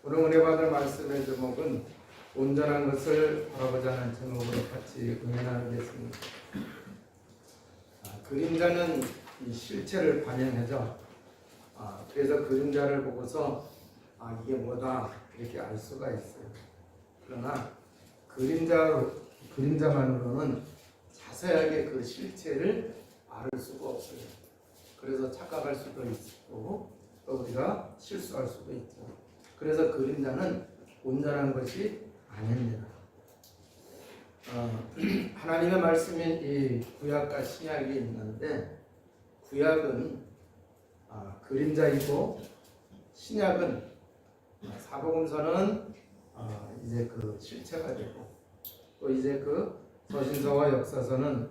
오늘 은혜 받을 말씀의 제목은 온전한 것을 바라보자는 제목으로 같이 은혜 나누겠습니다. 그림자는 이 실체를 반영하죠. 그래서 그림자를 보고서 이게 뭐다 이렇게 알 수가 있어요. 그러나 그림자만으로는 자세하게 그 실체를 알 수가 없어요. 그래서 착각할 수도 있고 또 우리가 실수할 수도 있죠. 그래서 그림자는 온전한 것이 아닙니다. 하나님의 말씀인 이 구약과 신약이 있는데, 구약은 그림자이고 신약은 사복음서는 이제 그 실체가 되고, 또 이제 그 서신서와 역사서는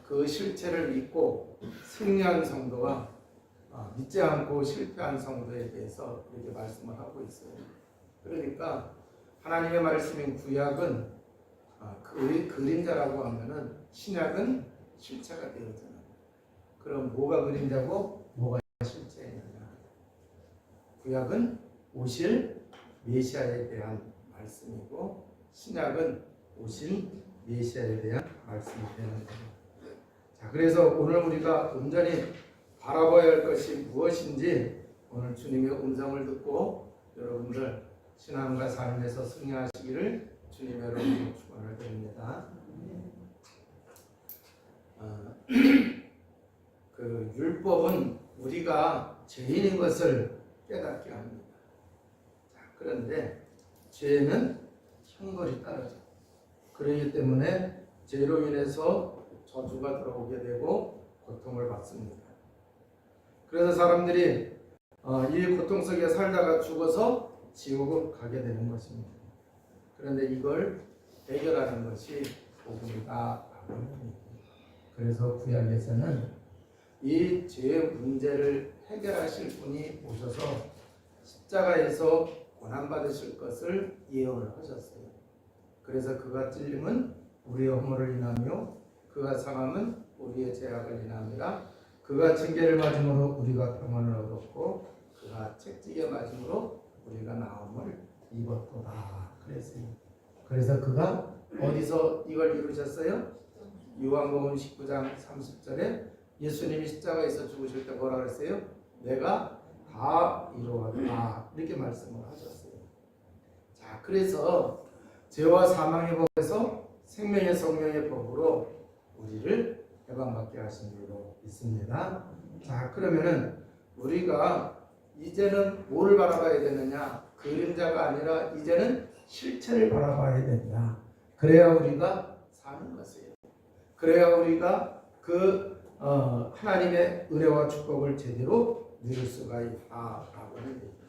그 실체를 믿고 승리한 성도와 믿지 않고 실패한 성도에 대해서 이렇게 말씀을 하고 있어요. 그러니까 하나님의 말씀인 구약은 그림자라고 하면은 신약은 실체가 되어잖아요. 그럼 뭐가 그림자고 뭐가 실체이느냐? 구약은 오실 메시아에 대한 말씀이고 신약은 오신 메시아에 대한 말씀이 되는 거예요. 자, 그래서 오늘 우리가 온전히 바라봐야 할 것이 무엇인지 오늘 주님의 음성을 듣고 여러분들 신앙과 삶에서 승리하시기를 주님의 이름으로 축원을 드립니다. 그 율법은 우리가 죄인인 것을 깨닫게 합니다. 자, 그런데 죄는 형벌이 따르죠. 그렇기 때문에 죄로 인해서 저주가 들어오게 되고 고통을 받습니다. 그래서 사람들이 이 고통 속에 살다가 죽어서 지옥을 가게 되는 것입니다. 그런데 이걸 해결하는 것이 복음이다. 그래서 구약에서는 이 죄의 문제를 해결하실 분이 오셔서 십자가에서 고난받으실 것을 예언을 하셨어요. 그래서 그가 찔림은 우리의 허물을 인하며 그가 상함은 우리의 죄악을 인함이라. 그가 징계를 맞음으로 우리가 평안을 얻었고 그가 채찍에 맞음으로 우리가 나음을 입었도다. 그래서 그가 어디서 이걸 이루셨어요? 요한복음 19장 30절에 예수님이 십자가에서 죽으실 때 뭐라 그랬어요? 내가 다 이루었다. 이렇게 말씀을 하셨어요. 자, 그래서 죄와 사망의 법에서 생명의 성령의 법으로 우리를 해방받게 하신 줄로 믿습니다. 자, 그러면은 우리가 이제는 뭐를 바라봐야 되느냐? 그림자가 아니라 이제는 실체를 바라봐야 된다. 그래야 우리가 사는 것이에요. 그래야 우리가 하나님의 은혜와 축복을 제대로 누릴 수가 있다라고 하는 얘기죠.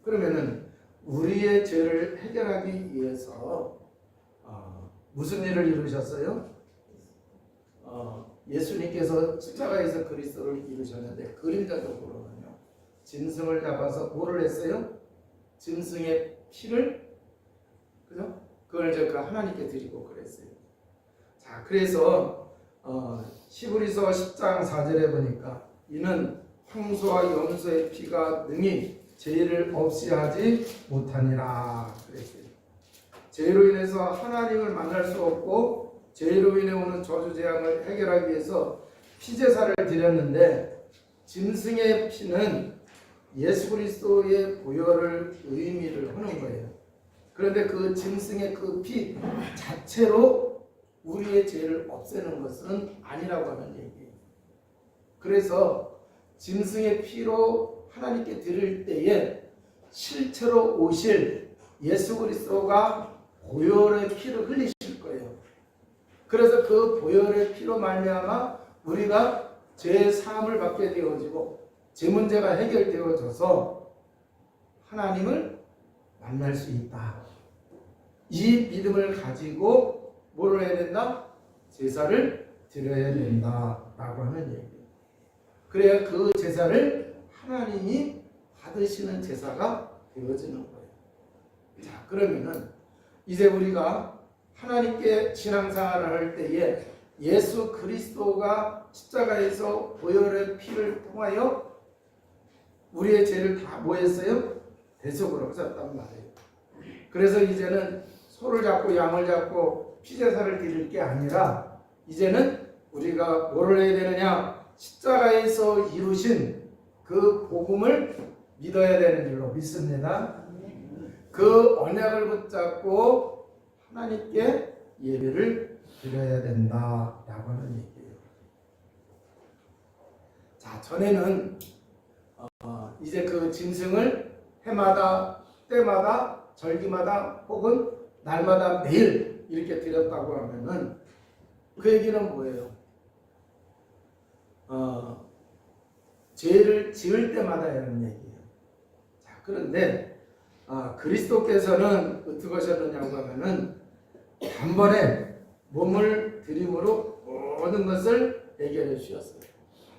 그러면은 우리의 죄를 해결하기 위해서 무슨 일을 이루셨어요? 예수님께서 십자가에서 그리스도를 이루셨는데 그림자적으로는요, 짐승을 잡아서 뭐를 했어요? 짐승의 피를, 그죠? 그걸 그 하나님께 드리고 그랬어요. 자, 그래서 히브리서 10장 4절에 보니까 이는 황소와 염소의 피가 능히 죄를 없이 하지 못하니라 그랬어요. 죄로 인해서 하나님을 만날 수 없고 죄로 인해 오는 저주 재앙을 해결하기 위해서 피제사를 드렸는데, 짐승의 피는 예수 그리스도의 보혈을 의미를 하는 거예요. 그런데 그 짐승의 그 피 자체로 우리의 죄를 없애는 것은 아니라고 하는 얘기예요. 그래서 짐승의 피로 하나님께 드릴 때에 실제로 오실 예수 그리스도가 보혈의 피를 흘리실 거예요. 그래서 그 보혈의 피로 말미암아 우리가 죄의 사함을 받게 되어지고 죄 문제가 해결되어져서 하나님을 만날 수 있다. 이 믿음을 가지고 뭐를 해야 된다? 제사를 드려야 된다라고 하는 얘기예요. 그래야 그 제사를 하나님이 받으시는 제사가 되어지는 거예요. 자, 그러면은 이제 우리가 하나님께 신앙생활을 할 때에 예수 그리스도가 십자가에서 보혈의 피를 통하여 우리의 죄를 다 뭐 했어요? 대속으로 하셨단 말이에요. 그래서 이제는 소를 잡고 양을 잡고 피제사를 드릴 게 아니라 이제는 우리가 뭐를 해야 되느냐, 십자가에서 이루신 그 복음을 믿어야 되는 줄로 믿습니다. 그 언약을 붙잡고 하나님께 예배를 드려야 된다라고 하는 얘기예요. 자, 전에는 이제 그 짐승을 해마다 때마다 절기마다 혹은 날마다 매일 이렇게 드렸다고 하면은 그 얘기는 뭐예요? 죄를 지을 때마다 하는 얘기예요. 자, 그런데 그리스도께서는 어떻게 하셨느냐고 하면은 단번에 몸을 들임으로 모든 것을 해결해 주셨어요.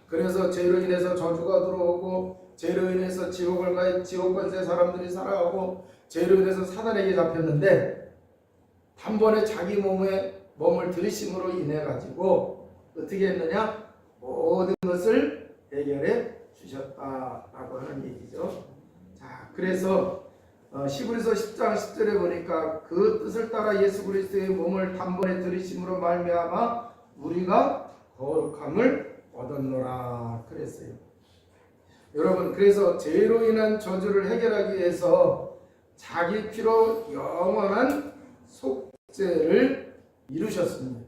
그래서 죄로 인해서 저주가 들어오고 죄로 인해서 지옥을 가 지옥 권세 사람들이 살아가고 죄로 인해서 사단에게 잡혔는데 단번에 자기 몸을 들이심으로 인해 가지고 어떻게 했느냐, 모든 것을 해결해 주셨다라고 하는 얘기죠. 자, 그래서 히브리서 10장 10절에 보니까 그 뜻을 따라 예수 그리스도의 몸을 단번에 들이심으로 말미암아 우리가 거룩함을 얻었노라 그랬어요. 여러분, 그래서 죄로 인한 저주를 해결하기 위해서 자기 피로 영원한 속죄를 이루셨습니다.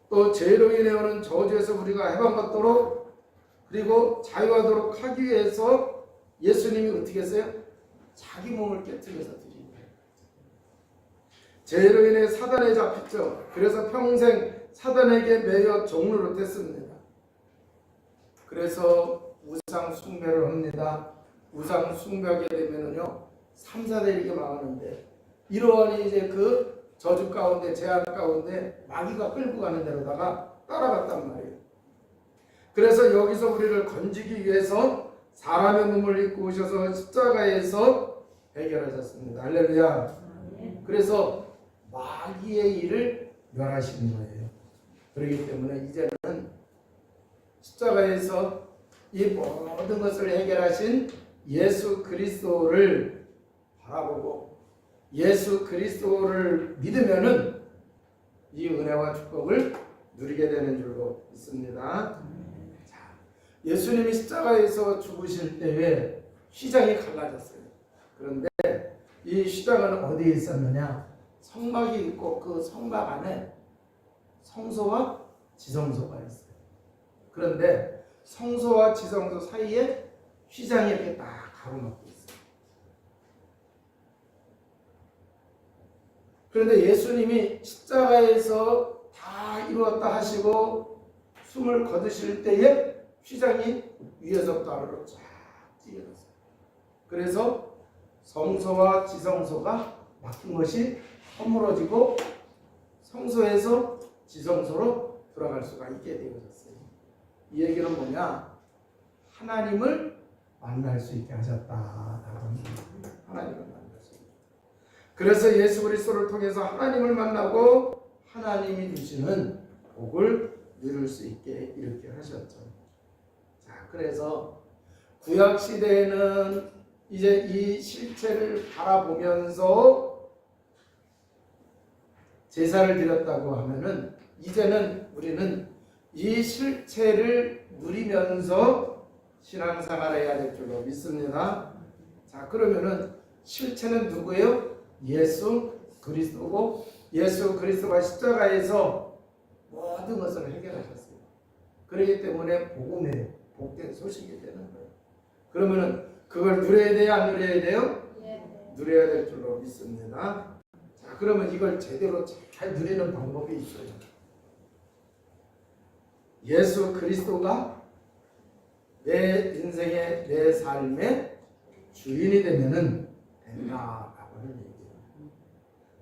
또 죄로 인해 오는 저주에서 우리가 해방받도록 그리고 자유하도록 하기 위해서 예수님이 어떻게 했어요? 자기 몸을 깨뜨려서 드린 거예요. 죄로 인해 사단에 잡혔죠. 그래서 평생 사단에게 매여 종로로 됐습니다. 그래서 우상 숭배를 합니다. 우상 숭배하게 되면은요 3, 4대 이렇게 망하는데 이러한 이제 그 저주 가운데 재앙 가운데 마귀가 끌고 가는 데로다가 따라갔단 말이에요. 그래서 여기서 우리를 건지기 위해서 사람의 몸을 입고 오셔서 십자가에서 해결하셨습니다. 할렐루야. 그래서 마귀의 일을 멸하시는 거예요. 그렇기 때문에 이제는 십자가에서 이 모든 것을 해결하신 예수 그리스도를 바라보고 예수 그리스도를 믿으면은 이 은혜와 축복을 누리게 되는 줄로 믿습니다. 자, 예수님이 십자가에서 죽으실 때에 휘장이 갈라졌어요. 그런데 이 휘장은 어디에 있었느냐? 성막이 있고 그 성막 안에 성소와 지성소가 있어요. 그런데 성소와 지성소 사이에 휘장이 이렇게 딱 가로막혀 있어요. 그런데 예수님이 십자가에서 다 이루었다 하시고 숨을 거두실 때에 휘장이 위에서부터 아래로 쫙 찢어졌어요. 그래서 성소와 지성소가 막힌 것이 허물어지고 성소에서 지성소로 들어갈 수가 있게 되어졌어요. 이 얘기는 뭐냐? 하나님을 만날 수 있게 하셨다라고 합니다. 하나님을 만날 수 있게. 그래서 예수 그리스도를 통해서 하나님을 만나고 하나님이 주시는 복을 누릴 수 있게 이렇게 하셨죠. 자, 그래서 구약 시대에는 이제 이 실체를 바라보면서 제사를 드렸다고 하면은 이제는 우리는 이 실체를 누리면서 신앙생활을 해야 될 줄로 믿습니다. 자, 그러면은 실체는 누구예요? 예수 그리스도고 예수 그리스도가 십자가에서 모든 것을 해결하셨어요. 그렇기 때문에 복음의 복된 소식이 되는 거예요. 그러면은 그걸 누려야 돼요? 안 누려야 돼요? 누려야 될 줄로 믿습니다. 자, 그러면 이걸 제대로 잘 누리는 방법이 있어요. 예수 그리스도가 내 인생의 내 삶의 주인이 되면은 된다라고 하는 얘기예요.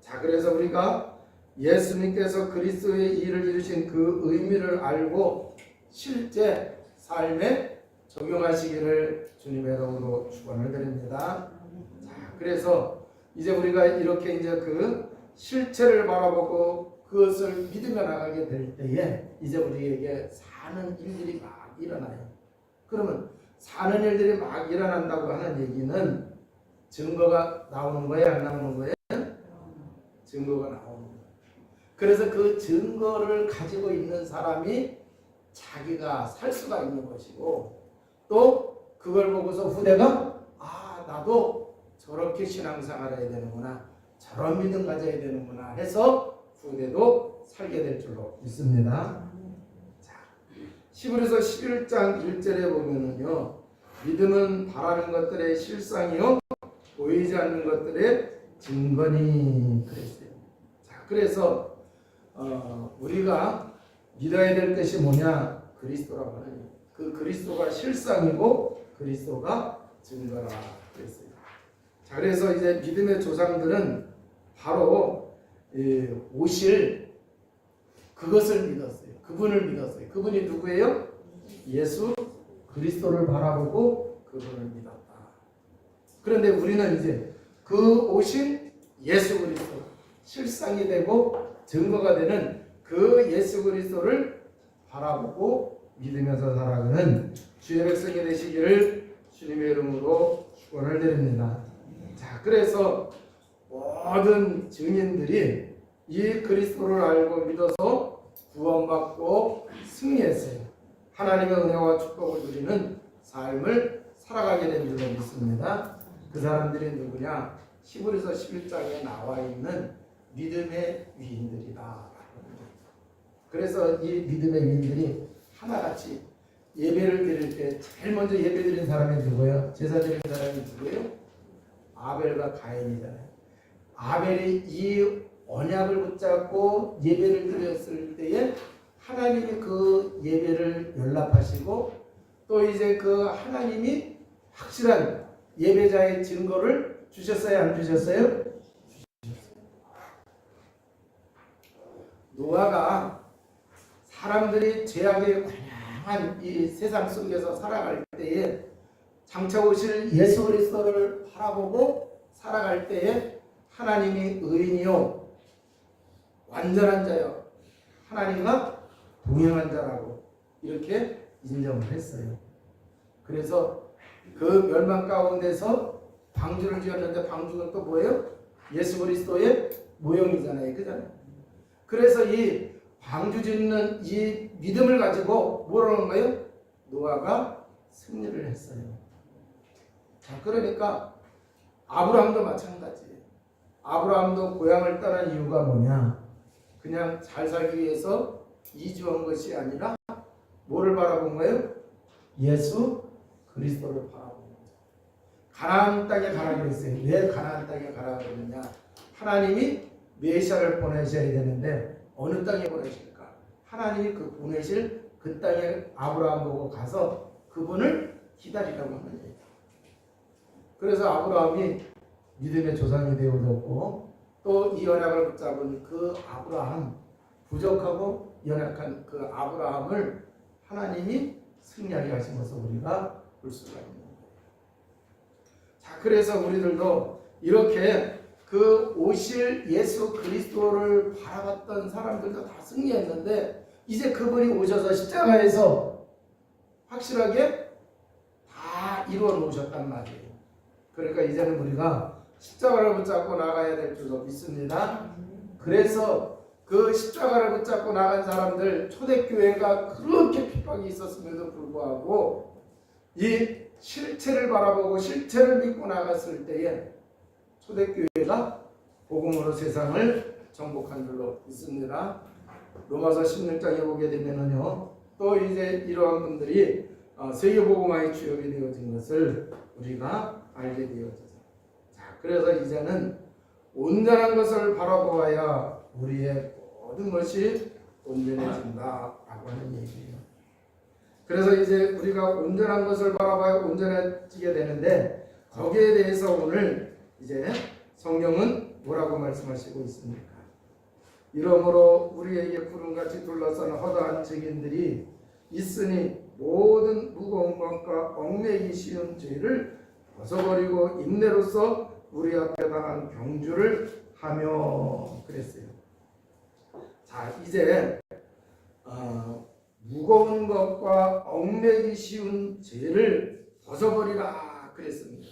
자, 그래서 우리가 예수님께서 그리스도의 일을 이루신 그 의미를 알고 실제 삶에 적용하시기를 주님의 이름으로 축원을 드립니다. 자, 그래서 이제 우리가 이렇게 이제 그 실체를 바라보고 그것을 믿으며 나가게 될 때에 이제 우리에게 사는 일들이 막 일어나요. 그러면 사는 일들이 막 일어난다고 하는 얘기는 증거가 나오는 거예요? 안 나오는 거예요? 증거가 나오는 거예요. 그래서 그 증거를 가지고 있는 사람이 자기가 살 수가 있는 것이고, 또 그걸 보고서 후대가 나도 저렇게 신앙생활을 해야 되는구나, 저런 믿음 가져야 되는구나 해서 후대도 살게 될 줄로 믿습니다. 자, 히브리서 11장 1절에 보면은요, 믿음은 바라는 것들의 실상이요 보이지 않는 것들의 증거니 그랬어요. 자, 그래서 우리가 믿어야 될 것이 뭐냐? 그리스도라고 하는, 그 그리스도가 실상이고 그리스도가 증거라 그랬어요. 자, 그래서 이제 믿음의 조상들은 바로 오실 그것을 믿었어요. 그분을 믿었어요. 그분이 누구예요? 예수 그리스도를 바라보고 그분을 믿었다. 그런데 우리는 이제 그 오신 예수 그리스도, 실상이 되고 증거가 되는 그 예수 그리스도를 바라보고 믿으면서 살아가는 주의 백성이 되시기를 주님의 이름으로 축원을 드립니다. 자, 그래서 모든 증인들이 이 그리스도를 알고 믿어서 구원받고 승리했어요. 하나님의 은혜와 축복을 누리는 삶을 살아가게 된 줄로 믿습니다. 그 사람들이 누구냐? 히브리서 11장에 나와 있는 믿음의 위인들이다. 그래서 이 믿음의 위인들이 하나같이 예배를 드릴 때 제일 먼저 예배 드린 사람이 누구예요? 제사 드린 사람이 누구예요? 아벨과 가인이잖아요. 아벨이 이 언약을 붙잡고 예배를 드렸을 때에 하나님이 그 예배를 연락하시고, 또 이제 그 하나님이 확실한 예배자의 증거를 주셨어요? 안 주셨어요? 노아가 사람들이 죄악에 관영한 이 세상 속에서 살아갈 때에 장차 오실 예수 그리스도를 바라보고 살아갈 때에 하나님이 의인이요 완전한 자요 하나님과 동행한 자라고 이렇게 인정을 했어요. 그래서 그 멸망 가운데서 방주를 지었는데 방주는 또 뭐예요? 예수 그리스도의 모형이잖아요. 그잖아요. 그래서 이 방주 짓는 이 믿음을 가지고 뭐라는 거예요? 노아가 승리를 했어요. 자, 그러니까 아브라함도 마찬가지예요. 아브라함도 고향을 떠난 이유가 뭐냐? 그냥 잘 살기 위해서 이주한 것이 아니라 뭐를 바라본 거예요? 예수 그리스도를 바라본 거예요. 가나안 땅에 가라고 했어요. 왜 가나안 땅에 가라고 했느냐? 하나님이 메시아를 보내셔야 되는데 어느 땅에 보내실까? 하나님이 그 보내실 그 땅에 아브라함 보고 가서 그분을 기다리라고 하는 얘기예요. 그래서 아브라함이 믿음의 조상이 되어졌고, 또 이 언약을 붙잡은 그 아브라함, 부족하고 연약한 그 아브라함을 하나님이 승리하게 하신 것을 우리가 볼 수가 있는 거예요. 자, 그래서 우리들도 이렇게 그 오실 예수 그리스도를 바라봤던 사람들도 다 승리했는데, 이제 그분이 오셔서 십자가에서 확실하게 다 이루어 놓으셨단 말이에요. 그러니까 이제는 우리가 십자가를 붙잡고 나가야 될 줄로 믿습니다. 그래서 그 십자가를 붙잡고 나간 사람들, 초대교회가 그렇게 핍박이 있었음에도 불구하고 이 실체를 바라보고 실체를 믿고 나갔을 때에 초대교회가 복음으로 세상을 정복한 줄로 믿습니다. 로마서 16장에 보게 되면은요, 또 이제 이러한 분들이 세계복음화의 주역이 되어진 것을 우리가 알게 되어져서, 자, 그래서 이제는 온전한 것을 바라보아야 우리의 모든 것이 온전해진다라고 하는 얘기예요. 그래서 이제 우리가 온전한 것을 바라봐야 온전해지게 되는데, 거기에 대해서 오늘 이제 성경은 뭐라고 말씀하시고 있습니까? 이러므로 우리에게 구름같이 둘러싸는 허다한 증인들이 있으니 모든 무거운 것과 얽매이기 쉬운 죄를 벗어버리고 인내로서 우리 앞에 당한 경주를 하며 그랬어요. 자, 이제 무거운 것과 얽매이기 쉬운 죄를 벗어버리라 그랬습니다.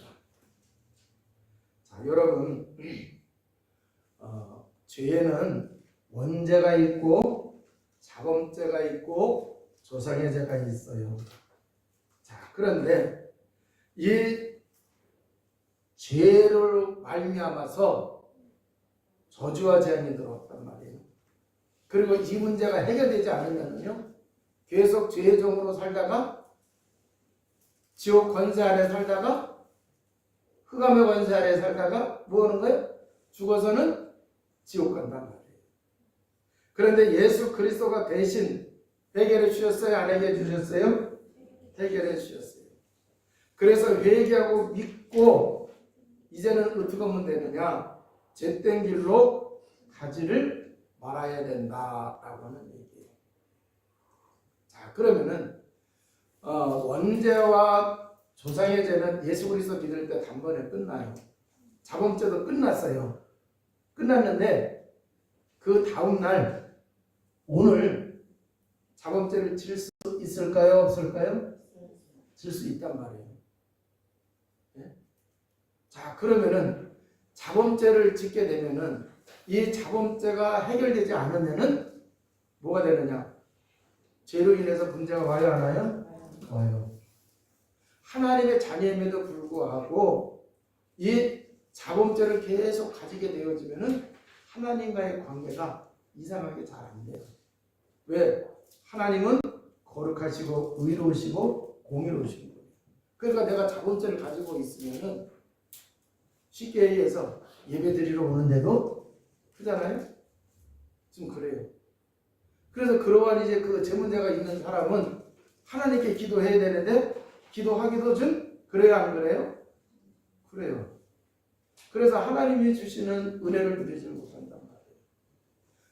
자, 여러분, 죄에는 원죄가 있고 자범죄가 있고 조상의 죄가 있어요. 자, 그런데 이 죄를 말미암아서 저주와 재앙이 들어왔단 말이에요. 그리고 이 문제가 해결되지 않으면요, 계속 죄의 종으로 살다가 지옥 권세 아래 살다가 흑암의 권세 아래 살다가 뭐 하는 거예요? 죽어서는 지옥 간단 말이에요. 그런데 예수 그리스도가 대신 해결해 주셨어요? 안 해결해 주셨어요? 해결해 주셨어요. 그래서 회개하고 믿고 이제는 어떻게 하면 되느냐? 죄된 길로 가지를 말아야 된다라고 하는 얘기예요. 자, 그러면은 원죄와 조상의 죄는 예수 그리스도 믿을 때 단번에 끝나요. 자범죄도 끝났어요. 끝났는데 그 다음날 오늘 자범죄를 질 수 있을까요? 없을까요? 질 수 있단 말이에요. 네? 자, 그러면은 자범죄를 짓게 되면은 이 자범죄가 해결되지 않으면은 뭐가 되느냐? 죄로 인해서 문제가 와요, 안 와요? 와요. 하나님의 자녀임에도 불구하고 이 자범죄를 계속 가지게 되어지면은 하나님과의 관계가 이상하게 잘 안 돼요. 왜? 하나님은 거룩하시고 의로우시고 공의로우신 거예요. 그러니까 내가 자범죄를 가지고 있으면은 쉽게 얘기해서 예배 드리러 오는데도 그잖아요. 지금 그래요. 그래서 그러한 이제 그 죄 문제가 있는 사람은 하나님께 기도해야 되는데 기도하기도 좀 그래요, 안 그래요? 그래요. 그래서 하나님이 주시는 은혜를 누리지 못한단 말이에요.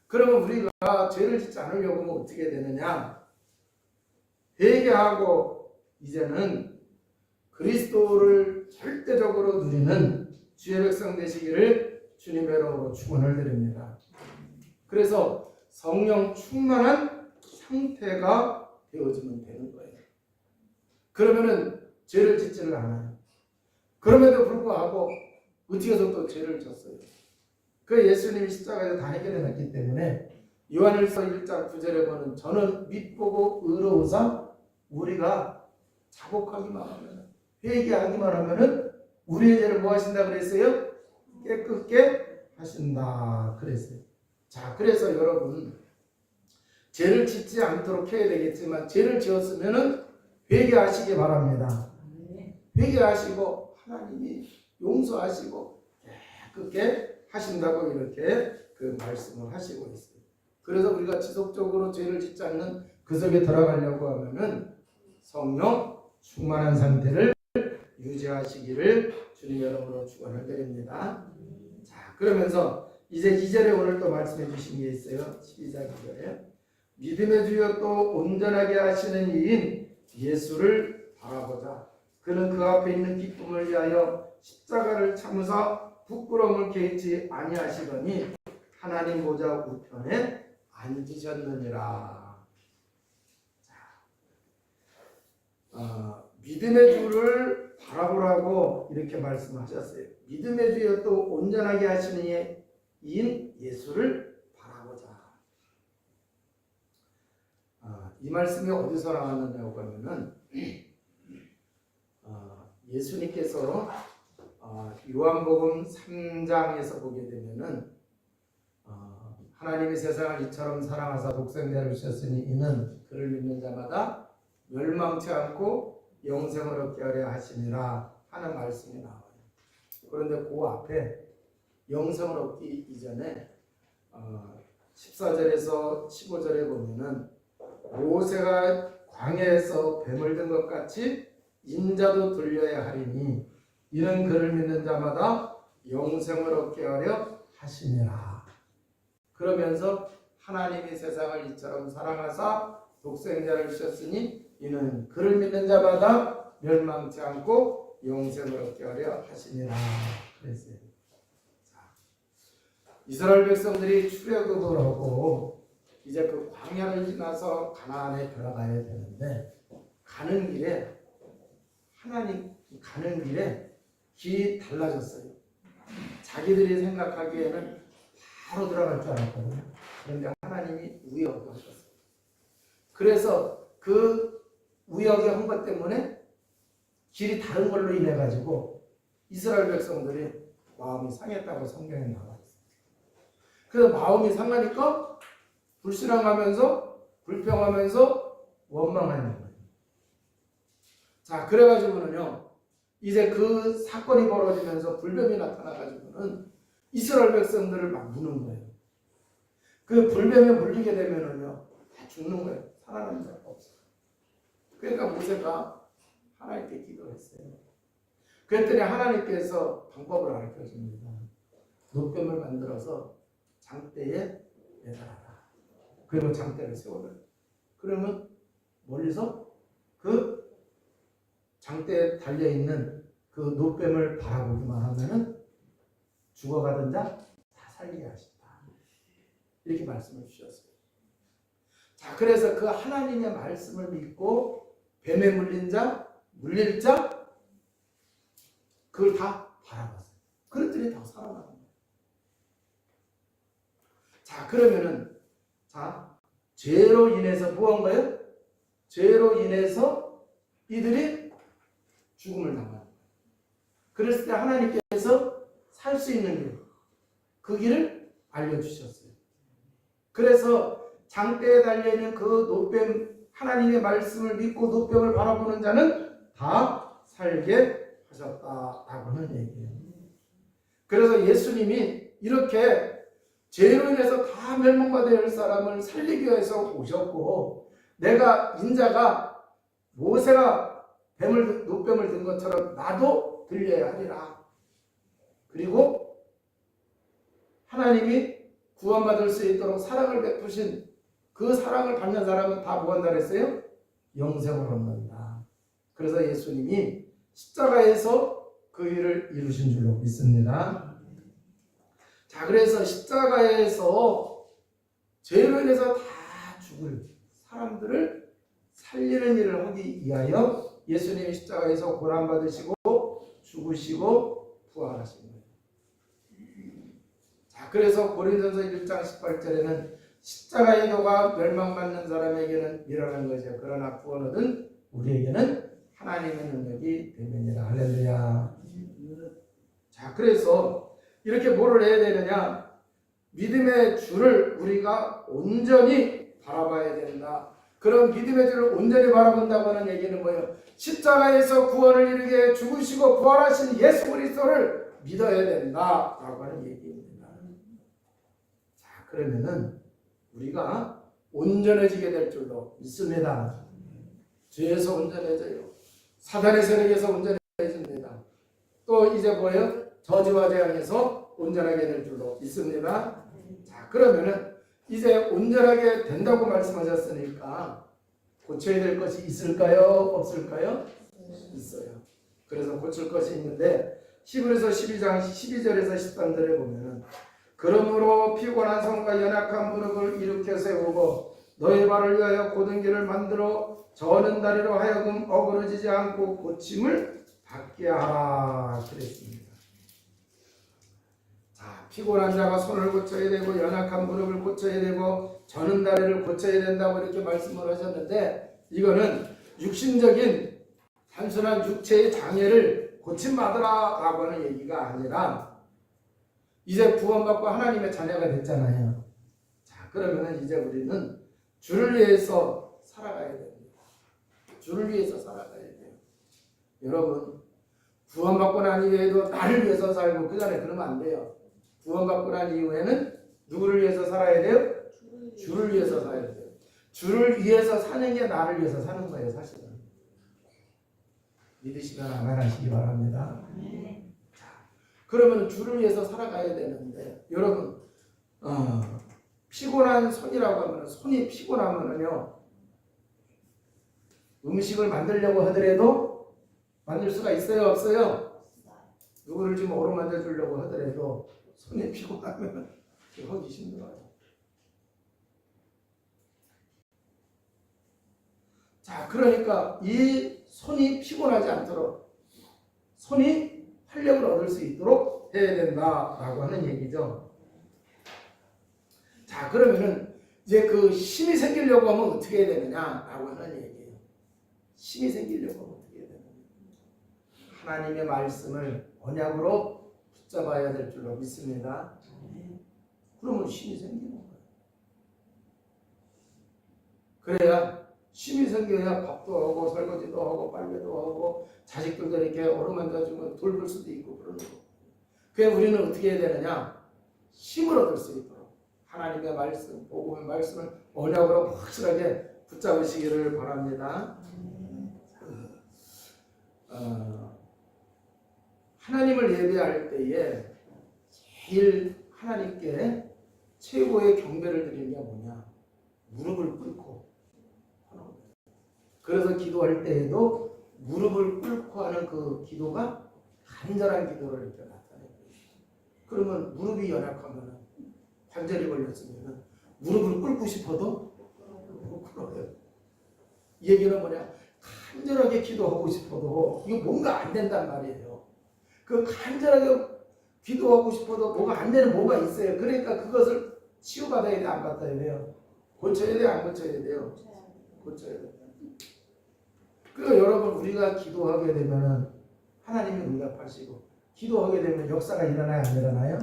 그러면 우리가 죄를 짓지 않으려고 하면 어떻게 되느냐? 회개하고 이제는 그리스도를 절대적으로 누리는 주의 백성 되시기를 주님의 이름으로 축원을 드립니다. 그래서 성령 충만한 상태가 되어지면 되는 거예요. 그러면은 죄를 짓지를 않아요. 그럼에도 불구하고 어떻게 해서 또 죄를 졌어요. 그 예수님이 십자가에서 다 해결해 놨기 때문에 요한일서 1장 9절에 보면 저는 믿보고 의로우사 우리가 자복하기만 하면 회개하기만 하면은 우리의 죄를 뭐 하신다 그랬어요? 깨끗게 하신다 그랬어요. 자, 그래서 여러분 죄를 짓지 않도록 해야 되겠지만 죄를 지었으면은 회개하시기 바랍니다. 회개하시고 하나님이 용서하시고 깨끗게 하신다고 이렇게 그 말씀을 하시고 있어요. 그래서 우리가 지속적으로 죄를 짓지 않는 그 속에 들어가려고 하면은 성령 충만한 상태를 유지하시기를 주님의 이름으로 축원을 드립니다. 자, 그러면서 이제 2절에 오늘 또 말씀해 주신 게 있어요. 12장 2절에 믿음의 주여 또 온전하게 하시는 이인 예수를 바라보자. 그는 그 앞에 있는 기쁨을 위하여 십자가를 참으사 부끄러움을 개의치 아니하시더니 하나님 보좌 우편에 앉으셨느니라. 자, 믿음의 주를 바라보라고 이렇게 말씀하셨어요. 믿음의 주여 또 온전하게 하시는 이인 예수를 바라보자. 이 말씀이 어디서 나왔느냐고 하면은 예수님께서 요한복음 3장에서 보게 되면은 하나님이 세상을 이처럼 사랑하사 독생자를 주셨으니 이는 그를 믿는 자마다 멸망치 않고 영생을 얻게 하려 하시니라 하는 말씀이 나와요. 그런데 그 앞에 영생을 얻기 이전에 14절에서 15절에 보면은 모세가 광야에서 뱀을 든 것 같이 인자도 들려야 하리니 이는 그를 믿는 자마다 영생을 얻게 하려 하시니라. 그러면서 하나님이 세상을 이처럼 사랑하사 독생자를 주셨으니 이는 그를 믿는 자마다 멸망치 않고 영생을 얻게 하려 하시니라 그랬어요. 자, 이스라엘 백성들이 출애굽을 하고 이제 그 광야를 지나서 가나안에 들어가야 되는데 가는 길에 하나님 가는 길에 길이 달라졌어요. 자기들이 생각하기에는 바로 들어갈 줄 알았거든요. 그런데 하나님이 우여곡절 하셨어요. 그래서 그 우여곡절 한 것 때문에 길이 다른 걸로 인해 가지고 이스라엘 백성들이 마음이 상했다고 성경에 나와 있어요. 그래서 마음이 상하니까 불신앙하면서 불평하면서 원망하는 거예요. 자, 그래가지고는요, 이제 그 사건이 벌어지면서 불뱀이 나타나가지고는 이스라엘 백성들을 막 무는 거예요. 그 불뱀에 물리게 되면은요, 다 죽는 거예요. 살아남는 자가 없어요. 그러니까 모세가 하나님께 기도했어요. 그랬더니 하나님께서 방법을 가르쳐 줍니다. 노뱀을 만들어서 장대에 매달아라. 그리고 장대를 세워라. 그러면 멀리서 그 장대에 달려있는 그 노뱀을 바라보기만 하면은 죽어가던 자 다 살리게 하신다. 이렇게 말씀을 주셨어요. 자, 그래서 그 하나님의 말씀을 믿고 뱀에 물린 자, 물릴 자, 그걸 다 바라봤어요. 그랬더니 다 살아나는 거예요. 자, 그러면은, 자, 죄로 인해서 무언가요? 죄로 인해서 이들이 죽음을 당하는 거예요. 그랬을 때 하나님께서 살 수 있는 길, 그 길을 알려주셨어요. 그래서 장대에 달려있는 그 노뱀, 하나님의 말씀을 믿고 노뱀을 바라보는 자는 다 살게 하셨다라고 하는 얘기예요. 그래서 예수님이 이렇게 죄로 인해서 다 멸망받아야 할 사람을 살리기 위해서 오셨고, 내가 인자가 모세가 노뱀을 든 것처럼 나도 들려야 하리라. 그리고 하나님이 구원받을 수 있도록 사랑을 베푸신 그 사랑을 받는 사람은 다 무한다 그랬어요? 영생을 얻는다. 그래서 예수님이 십자가에서 그 일을 이루신 줄로 믿습니다. 자, 그래서 십자가에서 죄로 인해서 다 죽을 사람들을 살리는 일을 하기 위하여 예수님이 십자가에서 고난받으시고 죽으시고 부활하신 거예요. 자, 그래서 고린도전서 1장 18절에는 십자가의 도가 멸망받는 사람에게는 미련한 것이요 그러나 구원 얻은 우리에게는 하나님의 능력이 되느니라. 할렐루야. 자, 그래서 이렇게 뭐를 해야 되느냐? 믿음의 주를 우리가 온전히 바라봐야 된다. 그런 믿음의 주를 온전히 바라본다고 하는 얘기는 뭐예요? 십자가에서 구원을 이루게 죽으시고 부활하신 예수 그리스도를 믿어야 된다라고 하는 얘기입니다. 자, 그러면은 우리가 온전해지게 될 줄로 믿습니다. 죄에서 온전해져요. 사단의 세력에서 온전해집니다. 또 이제 뭐예요? 저주와 재앙에서 온전하게 될 줄로 믿습니다. 자, 그러면은 이제 온전하게 된다고 말씀하셨으니까 고쳐야 될 것이 있을까요? 없을까요? 있어요. 그래서 고칠 것이 있는데 히브리서 12장 12절에서 13절에 보면은 그러므로 피곤한 손과 연약한 무릎을 일으켜 세우고 너희 발을 위하여 곧은 길을 만들어 저는 다리로 하여금 어그러지지 않고 고침을 받게 하라 그랬습니다. 자, 피곤한 자가 손을 고쳐야 되고 연약한 무릎을 고쳐야 되고 저는 다리를 고쳐야 된다고 이렇게 말씀을 하셨는데, 이거는 육신적인 단순한 육체의 장애를 고침받으라 라고 하는 얘기가 아니라 이제 구원받고 하나님의 자녀가 됐잖아요. 자, 그러면 이제 우리는 주를 위해서 살아가야 됩니다. 주를 위해서 살아가야 돼요. 여러분, 구원받고 난 이후에도 나를 위해서 살고 그 전에 그러면 안 돼요. 구원받고 난 이후에는 누구를 위해서 살아야 돼요? 주를 위해서 살아야 돼요. 주를 위해서 사는 게 나를 위해서 사는 거예요, 사실은. 믿으시면 아멘하시기 바랍니다. 자, 그러면 주를 위해서 살아가야 되는데, 여러분, 피곤한 손이라고 하면, 손이 피곤하면요, 음식을 만들려고 하더라도 만들 수가 있어요, 없어요? 누구를 지금 오르만져 주려고 하더라도 손이 피곤하면 하기 힘들어요. 자, 그러니까 이 손이 피곤하지 않도록, 손이 활력을 얻을 수 있도록 해야 된다라고 하는 얘기죠. 자, 그러면은 이제 그 힘이 생기려고 하면 어떻게 해야 되느냐라고 하는 얘기예요. 힘이 생기려고 하면 어떻게 해야 되느냐. 하나님의 말씀을 언약으로 붙잡아야 될 줄로 믿습니다. 그러면 힘이 생기는 거예요. 그래야 힘이 생겨야 밥도 하고 설거지도 하고 빨래도 하고 자식들도 이렇게 어루만져주면 돌볼 수도 있고 그러는 거예요. 그래서 우리는 어떻게 해야 되느냐? 힘을 얻을 수 있도록 하나님의 말씀, 복음의 말씀을 언약으로 확실하게 붙잡으시기를 바랍니다. 하나님을 예배할 때에 제일 하나님께 최고의 경배를 드리는 게 뭐냐? 무릎을 꿇고 하는 거예요. 그래서 기도할 때에도 무릎을 꿇고 하는 그 기도가 간절한 기도를 이렇게 나타내요. 그러면 무릎이 연약하면 관절이 걸렸으면 무릎을 꿇고 싶어도 못 꿇어요. 이 얘기는 뭐냐? 간절하게 기도하고 싶어도 이거 뭔가 안 된단 말이에요. 그 간절하게 기도하고 싶어도 뭐가 안 되는 뭐가 있어요. 그러니까 그것을 치유받아야 돼, 안 받아야 돼요? 고쳐야 돼요, 안 고쳐야 돼요? 고쳐야 돼요. 그러니까 여러분, 우리가 기도하게 되면은 하나님이 응답하시고 기도하게 되면 역사가 일어나요, 안 일어나요?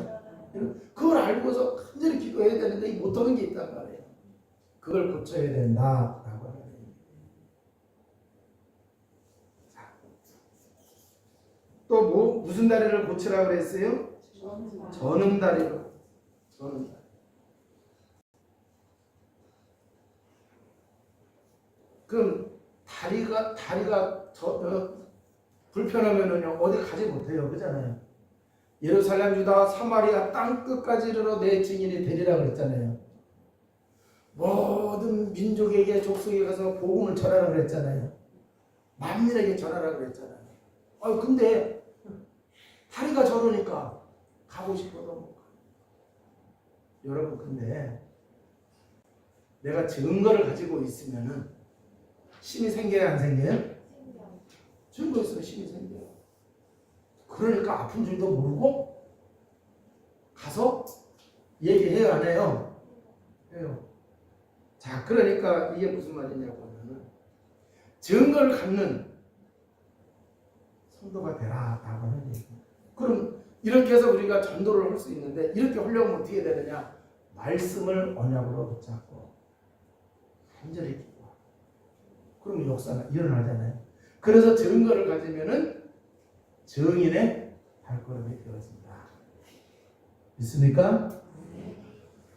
그걸 알고서 간절히 기도해야 되는데 못하는 게 있단 말이에요. 그걸 고쳐야 된다라고 하는 거예요. 또 무슨 다리를 고치라고 그랬어요? 전음다리로. 전음다리. 그럼 다리가 불편하면은요 어디 가지 못해요, 그잖아요. 예루살렘, 유다, 사마리아 땅 끝까지 이르러 내 증인이 되리라 그랬잖아요. 모든 민족에게 족속에 가서 복음을 전하라 그랬잖아요. 만민에게 전하라 그랬잖아요. 근데 다리가 저러니까 가고 싶어도 못 가. 여러분, 근데 내가 증거를 가지고 있으면은 힘이 생겨야 안 생겨요? 증거 있으면 힘이 생겨요. 그러니까 아픈 줄도 모르고 가서 얘기해요, 안 해요? 해요. 자, 그러니까 이게 무슨 말이냐고 하면은 증거를 갖는 성도가 되라 라고 하는 얘기예요. 그럼 이렇게 해서 우리가 전도를 할 수 있는데 이렇게 하려면 어떻게 되느냐? 말씀을 언약으로 붙잡고 간절히 기도하고 그러면 역사가 일어나잖아요. 그래서 증거를 가지면은 증인의 발걸음이 되어집니다. 믿습니까?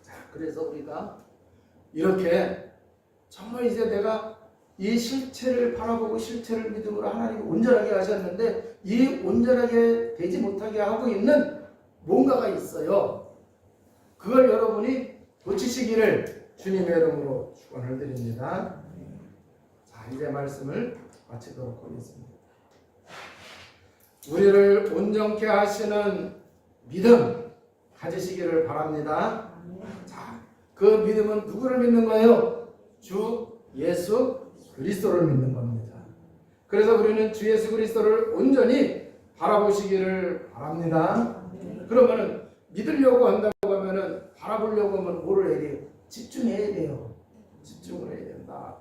자, 그래서 우리가 이렇게 정말 이제 내가 이 실체를 바라보고 실체를 믿음으로 하나님이 온전하게 하셨는데 이 온전하게 되지 못하게 하고 있는 뭔가가 있어요. 그걸 여러분이 고치시기를 주님의 이름으로 축원을 드립니다. 자, 이제 말씀을 마치도록 하겠습니다. 우리를 온전케 하시는 믿음 가지시기를 바랍니다. 자, 그 믿음은 누구를 믿는 거예요? 주 예수 그리스도를 믿는 겁니다. 그래서 우리는 주 예수 그리스도를 온전히 바라보시기를 바랍니다. 그러면은 믿으려고 한다고 하면은 바라보려고 하면 뭐를 해야 돼요? 집중해야 돼요. 집중을 해야 된다.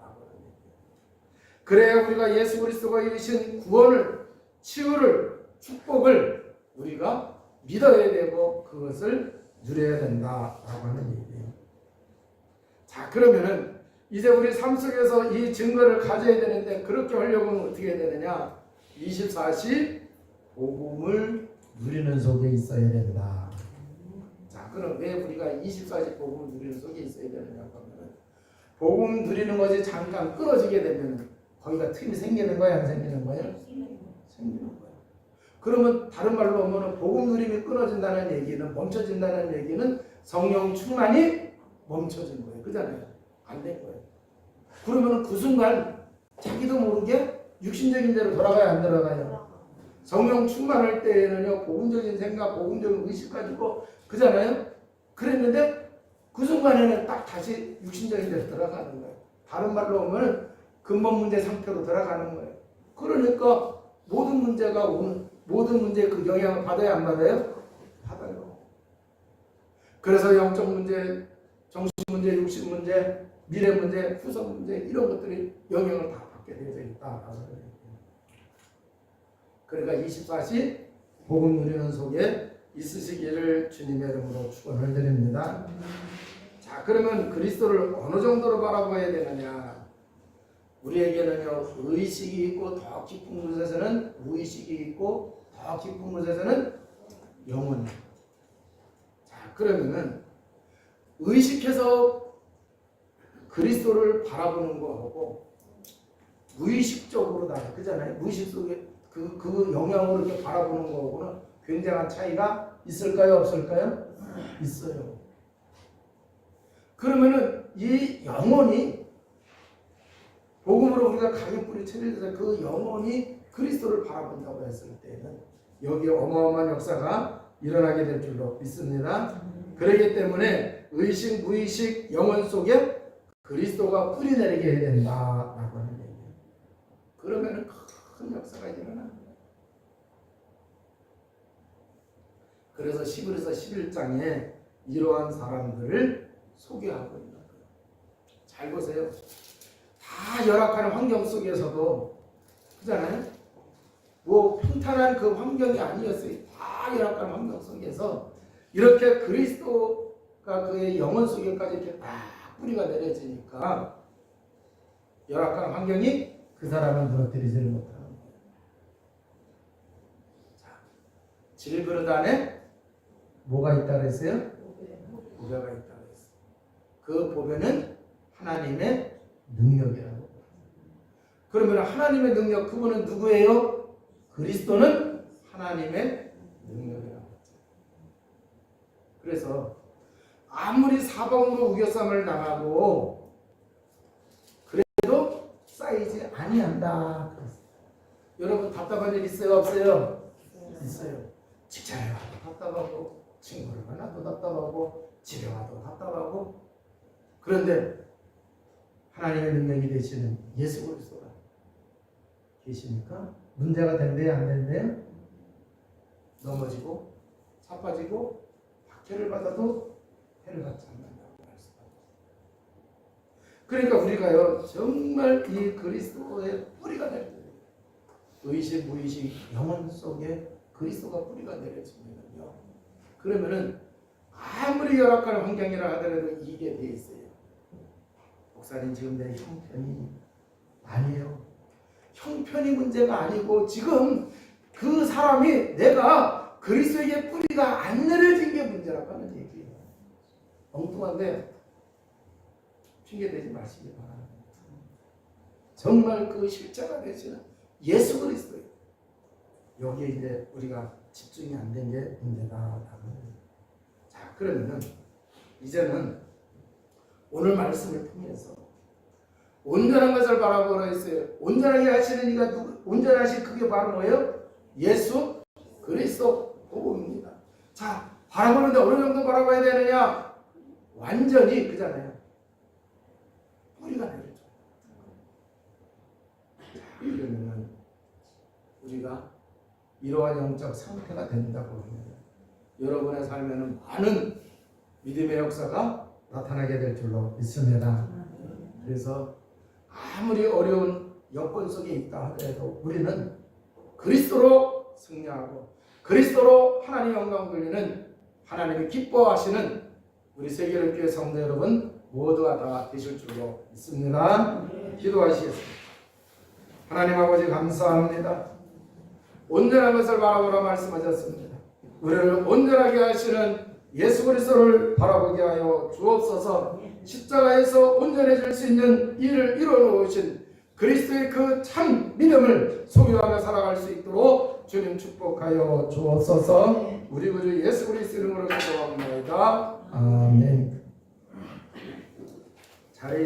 그래야 우리가 예수 그리스도가 이루신 구원을, 치유를, 축복을 우리가 믿어야 되고 그것을 누려야 된다라고 하는 얘기예요. 자, 그러면은 이제 우리 삶 속에서 이 증거를 가져야 되는데 그렇게 하려고 하면 어떻게 해야 되느냐? 24시 복음을 누리는 속에 있어야 된다. 자, 그럼 왜 우리가 24시 복음을 누리는 속에 있어야 되느냐 하면 복음 누리는 것이 잠깐 끊어지게 되면 거기가 틈이 생기는 거야, 안 생기는 거예요? 생기는 거예요. 그러면 다른 말로 하면 복음 누림이 끊어진다는 얘기는, 멈춰진다는 얘기는 성령 충만이 멈춰진 거예요. 그잖아요. 안 된 거예요. 그러면 그 순간 자기도 모르게 육신적인 대로 돌아가야 안 돌아가요? 성령 충만할 때에는요, 복음적인 생각, 복음적인 의식 가지고 그잖아요. 그랬는데 그 순간에는 딱 다시 육신적인 데로 들어가는 거예요. 다른 말로 하면 근본 문제 상태로 들어가는 거예요. 그러니까 모든 문제에 그 영향을 받아야 안 받아요? 받아요. 그래서 영적 문제, 정신 문제, 육신 문제, 미래 문제, 후속 문제 이런 것들이 영향을 다 받게 되어 있다. 그러니까 24시 복음 누리는 속에 있으시기를 주님의 이름으로 축원을 드립니다. 자, 그러면 그리스도를 어느 정도로 바라봐야 되느냐? 우리에게는요, 의식이 있고 더 깊은 곳에서는 무의식이 있고 더 깊은 곳에서는 영혼이. 자, 그러면은 의식해서 그리스도를 바라보는 거하고 무의식적으로 그잖아요. 무의식 속에 그 영향으로 이렇게 바라보는 거하고는 굉장한 차이가 있을까요? 없을까요? 있어요. 그러면은 이 영혼이 복음으로 우리가 가격불이 체질돼서 그 영혼이 그리스도를 바라본다고 했을 때는 여기에 어마어마한 역사가 일어나게 될 줄로 믿습니다. 그렇기 때문에 의식, 무의식, 영혼 속에 그리스도가 뿌리내리게 해야 된다라고 하는 얘기예요. 그러면은 큰 역사가 일어납니다. 그래서 히브리서 11장에 이러한 사람들을 소개하고 있는 거예요. 잘 보세요. 다 열악한 환경 속에서도 그잖아요. 뭐 평탄한 그 환경이 아니었어요. 다 열악한 환경 속에서 이렇게 그리스도가 그의 영혼 속에까지 이렇게 딱 뿌리가 내려지니까 열악한 환경이 그 사람을 무너뜨리지를 못하는 거예요. 자, 질그릇 안에 뭐가 있다고 했어요? 보배가 있다고 했어요. 그 보배는 하나님의 능력이라고. 그러면 하나님의 능력, 그분은 누구예요? 그리스도는 하나님의 능력이라고 했죠. 그래서 아무리 사방으로 우겨쌈을 당하고 그래도 쌓이지 아니한다. 여러분 답답한 일 있어요? 없어요? 있어요. 직장에 가도 답답하고 친구를 만나도 답답하고 집에 가도 답답하고. 그런데 하나님의 능력이 되시는 예수 그리스도가 계시니까 문제가 된대요, 안 된대요? 넘어지고 자빠지고 박해를 받아도 해를 받지 않는다고 말씀하고. 그러니까 우리가요 정말 이 그리스도의 뿌리가 될 때, 의식, 무의식, 영혼 속에 그리스도가 뿌리가 내려지면요, 그러면은 아무리 열악한 환경이라 하더라도 이게 돼 있어요. 목사님, 지금 내 형편이 아니에요. 형편이 문제가 아니고 지금 그 사람이 내가 그리스도에게 뿌리가 안 내려진 게 문제라고 하는 얘기예요. 엉뚱한데 핑계대지 마시기 바랍니다. 정말 그 실제가 되시는 예수 그리스도예요. 여기에 이제 우리가 집중이 안 된 게 문제다. 자, 그러면은 이제는 오늘 말씀을 통해서 온전한 것을 바라보라 했어요. 온전하게 하시는 이가 누구? 온전하신 그게 바로 뭐예요? 예수 그리스도 복음입니다. 자, 바라보는데 어느 정도 바라봐야 되느냐? 완전히 그잖아요. 뿌리가 내려져. 자, 그러면은 우리가 이러한 영적 상태가 된다고 합니다. 여러분의 삶에는 많은 믿음의 역사가 나타나게 될 줄로 믿습니다. 그래서 아무리 어려운 여건 속에 있다 하더라도 우리는 그리스도로 승리하고 그리스도로 하나님 영광 돌리는, 하나님이 기뻐하시는 우리 세계를 성도 여러분 모두가 다 되실 줄로 믿습니다. 기도하시겠습니다. 하나님 아버지 감사합니다. 온전한 것을 바라보라 말씀하셨습니다. 우리를 온전하게 하시는 예수 그리스도를 바라보게 하여 주옵소서. 십자가에서 온전해질 수 있는 일을 이루어오신 그리스도의 그 참 믿음을 소유하며 살아갈 수 있도록 주님 축복하여 주옵소서. 우리 구주 예수 그리스도 이름으로 기도합니다. 아멘.